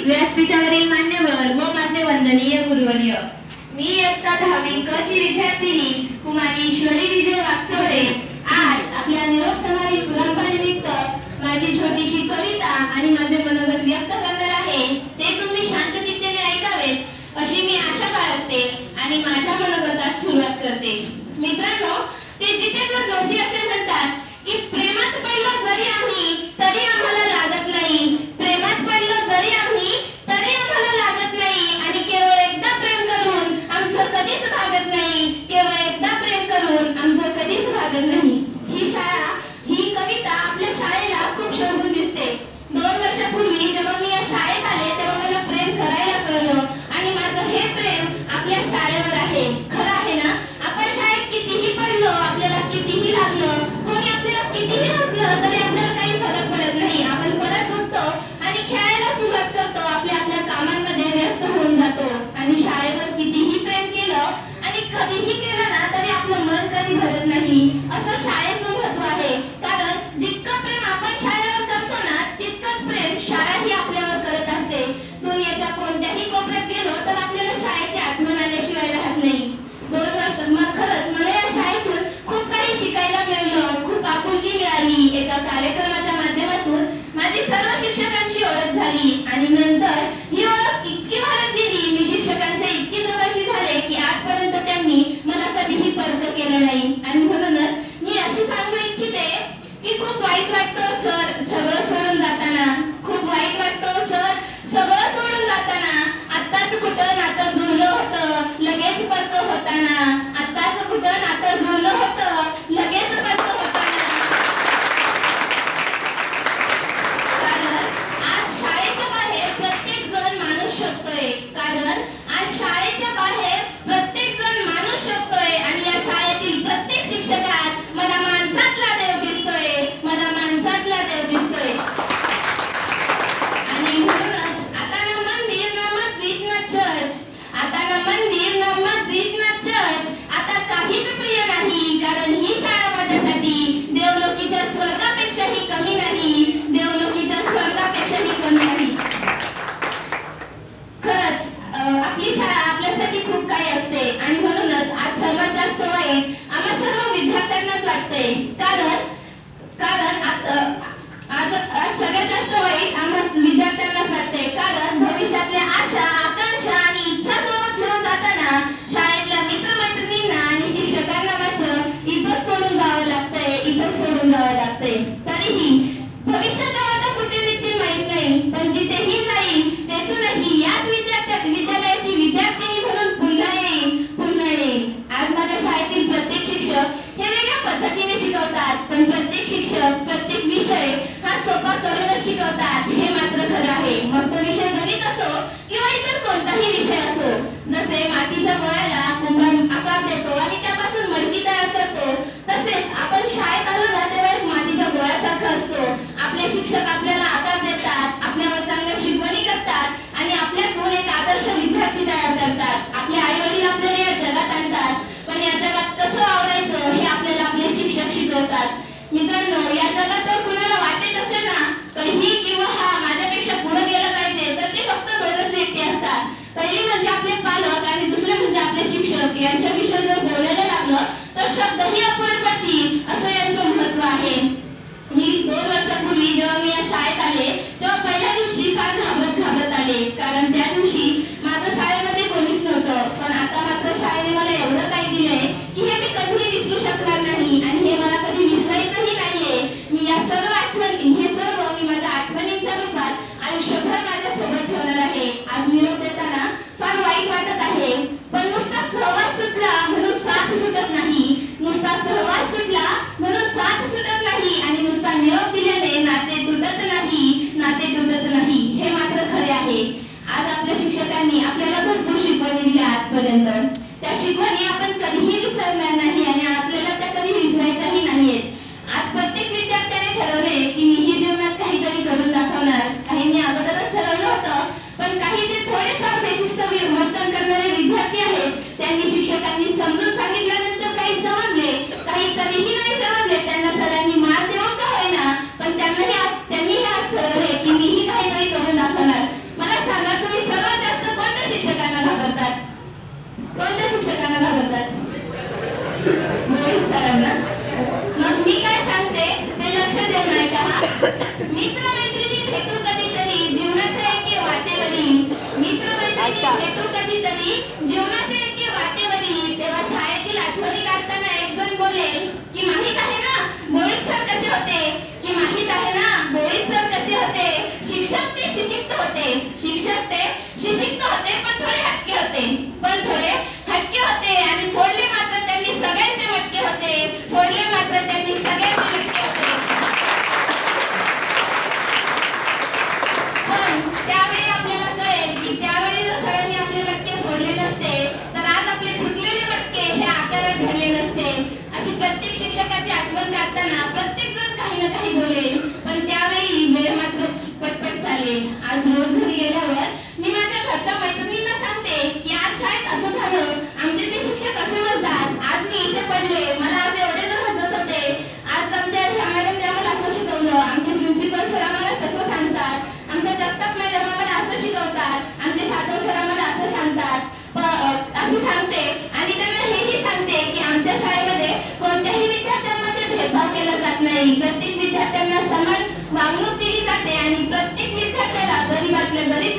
व्यासपीठावरील मान्यवर व माझे वंदनीय गुरुवर्य, मी इयत्ता 10वी क ची विद्यार्थिनी कुमारी ईश्वरी विजय वागचौरे आज आपल्या निरोप समारित मुलांनिमित्त माझी छोटीशी कविता आणि माझे मनोगत व्यक्त करणार आहे। ते तुम्ही शांतचित्ताने ऐकावेत अशी मी आशा बाळगते आणि माझ्या मनोगतास सुरुवात करते। मित्रांनो, ते जितेंद्र जोशी असे म्हणतात की प्रेमात पडलो जरी आम्ही तरी आम्हाला लागत नाही, प्रेमात पडलो जरी आम्ही तरी आम्हाला लागत नाही आणि केवळ एकदा प्रेम करून आमचं कधीच भागत नाही, केवळ एकदा प्रेम करून आमचं कधीच भागत नाही। ही शाळा, ही कविता आपल्या शाळेला खूप शोभून दिसते। 2 वर्षापूर्वी जेव्हा मी या शाळेत आले तेव्हा मला प्रेम करायला कळलं आणि माझं हे प्रेम आपल्या शाळेवर आहे। खरं आहे ना? आपण शाळेत कितीही पडलो, आपल्याला कितीही लागलं, कोणी आपल्याला कितीही हसलं तरी आपल्याला काही फरक पडत नाही। आपण परत उठतो आणि खेळायला सुरुवात करतो, आपल्या कामांमध्ये व्यस्त होऊन जातो आणि शाळेवर कितीही प्रेम केलं आणि कधीही केलं ना तरी आपलं मन कधी भरत नाही। असं शाळेचं महत्त्व आहे, कारण जितकं प्रेम आपण शाळेवर करतो ना तितकंच प्रेम शाळा ही आपल्यावर करत असते। दुनियेच्या कोणत्याही कोपऱ्यात गेलो तर आपल्याला शाळेची आठवण आल्याशिवाय राहत नाही। 2 वर्ष खरंच मला या शाळेतून खूप काही शिकायला मिळालं, खूप आपुलकी मिळाली। एका कार्यक्रमाच्या माध्यमातून माझी सर्व शिक्षकांची ओळख झाली आणि नंतर ही ओळख इतकी वाढत गेली, मी शिक्षकांच्या इतकी जवळची झाले की आजपर्यंत त्यांनी मला कधीही परक केलं नाही। आणि म्हणूनच मी अशी सांगू इच्छिते की खूप वाईट वाटतं सर सगळं सोडून जाताना, खूप वाईट वाटतं सर सगळं सोडून जाताना। आत्ताच कुठं नातं जुळलं होतं लगेच परक होताना, आत्ताच कुठं नातं जुळलं होतं लगेच परक होताना। कारण आज शाळेच्या बाहेर प्रत्येक जण माणूस शोधतोय, कारण आज शाळेच्या बाहेर प्रत्येक जण माणूस शोधतोय आणि या शाळेतील प्रत्येक शिक्षकात मला माणसातला देव दिसतोय, मला माणसातला देव दिसतोय। आणि म्हणूनच आता ना मंदिर ना मस्जिद ना चर्च, आता ना मंदिर ना मस्जिद ना चर्च, आता काहीच प्रिय नाही, कारण ही शाळा माझ्यासाठी देवलोकीच्या स्वर्गापेक्षाही कमी नाही, देवलोकीच्या स्वर्गापेक्षाही कमी नाही। खरंच आपली शाळा आपल्यासाठी खूप काही असते आणि म्हणूनच आज सर्वात जास्त वाईट आम्हा सर्व विद्यार्थ्यांनाच वाटते, कारण आज सगळ्यात जास्त वाईट आम्हा विद्यार्थ्यांनाच वाटते, कारण भविष्यातल्या आशा, आकांक्षा आणि इच्छा सोबत घेऊन जाताना शाळेतल्या मित्रमैत्रिणींना आणि शिक्षकांना मात्र इथंच सोडून जावं लागतंय, इथंच सोडून जावं लागतंय। तरीही भविष्यात आता कुठे नेते माहित नाही, पण जिथेही जाईल तेथूनही याच विद्यालयाची विद्यार्थिनी म्हणून पुन्हा येईल। आज माझ्या शाळेतील प्रत्येक शिक्षक हे वेगळ्या पद्धतीने शिकवतात, पण प्रत्येक शिक्षक प्रत्येक विषय हा सोपा करूनच शिकवतात, हे मात्र खरं आहे। मग तो विषय गणित असो किंवा इतर कोणताही विषय असो। जसे मातीच्या गोळ्याला कुंभार आकार देतो आणि त्यापासून मडकी तयार करतो, तसेच आपण शाळेत आलो ना तेव्हा एक मातीच्या गोळ्यासारखं असतो। आपले शिक्षक आपल्याला आकार देतात, आपल्यावर चांगल्या शिकवणी करतात आणि आपल्यातून एक आदर्श विद्यार्थी तयार करतात। आपले आई वडील आपल्याला या जगात आणतात, पण या जगात कसं वावरायचं हे आपल्याला आपले शिक्षक शिकवतात। मित्रांनो, या जगात जर कुणाला वाटत असेल ना तर ही किंवा हा माझ्यापेक्षा पुढे गेला पाहिजे तर ते फक्त 2च व्यक्ती असतात। पहिली म्हणजे आपले पालक आणि दुसरे म्हणजे आपले शिक्षक। यांच्याविषयी जर बोलायला लागलं तर शब्दही अपुरे पडतील, असं यांचं महत्त्व आहे। मी 2 वर्षापूर्वी जेव्हा मी या शाळेत आले तेव्हा पहिल्या दिवशी फार घाबरत आले, कारण त्या दिवशी माझं शाळेमध्ये कोणीच नव्हतं, पण आता मात्र शाळेने मला एवढं काही दिलंय की हे मी कधीही विसरू शकणार नाही आणि हे मला कधी विसरायचंही नाहीये। मी या सर्व आठवणी, हे सर्व मी माझ्या आठवणींच्या रूपात आयुष्यभर माझ्यासोबत ठेवणार आहे। आज निरोप देताना फार वाईट वाटत आहे, पण नुसता सहवास सुटला म्हणून साथ सुटत नाही, नुसता सहवास सुटला म्हणून साथ सुटत नाही आणि नुसता निरोप दिल्याने नाते तुटत नाही, हे मात्र खरे आहे। आज आपल्या शिक्षकांनी आपल्याला भरपूर शिकवणी दिल्या आजपर्यंत, त्या शिकवणी आपण कधीही विसरणार नाही आणि आपल्याला त्या कधी विसरायच्याही नाहीयेत। आज प्रत्येक विद्यार्थ्याने ठरवले की मीही जीवनात काहीतरी करून दाखवणार। काहींनी अगोदरच ठरवलं होतं, पण काही जे थोडेफार बेशिस्त वर्तन करणारे विद्यार्थी आहेत त्यांनी शिक्षकांनी समजून सांगितल्यानंतर काही समजले, काही तरीही नाही समजले, त्यांना सरांनी मार देऊन का होईना पण त्यांनी आज ठरवले की मीही काहीतरी करून दाखवणार। मला नाही. प्रत्येक विद्यार्थ्यांना समान वागणूक दिली जाते आणि प्रत्येक विद्यार्थ्याला गरीबातल्या गरीब